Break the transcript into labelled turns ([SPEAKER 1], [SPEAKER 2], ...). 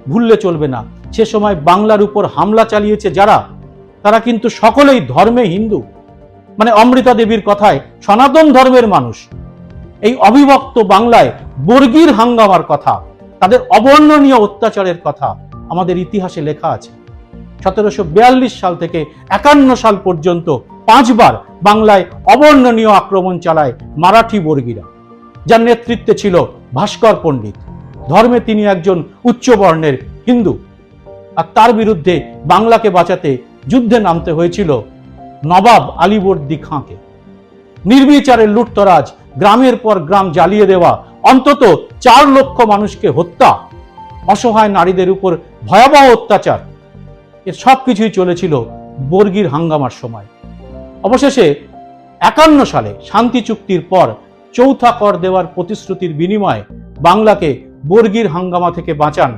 [SPEAKER 1] ভুললে চলবে না। সে সময় বাংলার উপর হামলা চালিয়েছে যারা, তারা কিন্তু সকলেই ধর্মে হিন্দু, মানে অমৃতা দেবীর কথায় সনাতন ধর্মের মানুষ। এই অবিভক্ত বাংলায় বর্গীর হাঙ্গামার কথা, তাদের অবর্ণনীয় অত্যাচারের কথা আমাদের ইতিহাসে লেখা আছে। 1742 সাল থেকে 51 সাল পর্যন্ত 5 বার বাংলায় অবর্ণনীয় আক্রমণ চালায় মারাঠি বর্গীরা, যার নেতৃত্বে ছিল ভাস্কর পণ্ডিত। ধর্মে তিনি একজন উচ্চ বর্ণের হিন্দু, আর তার বিরুদ্ধে বাংলাকে বাঁচাতে যুদ্ধে নামতে হয়েছিল নবাব আলীবর্দী খাঁকে। নির্বিচারে লুটতরাজ, গ্রামের পর গ্রাম জ্বালিয়ে দেওয়া, অন্তত 4 লক্ষ মানুষকে হত্যা, অসহায় নারীদের উপর ভয়াবহ অত্যাচার, এর সবকিছুই চলেছিল বর্গীর হাঙ্গামার সময়। অবশেষে 51 সালে শান্তি চুক্তির পর চৌথা কর দেওয়ার প্রতিশ্রুতির বিনিময়ে বাংলাকে বর্গীর হাঙ্গামা থেকে বাঁচান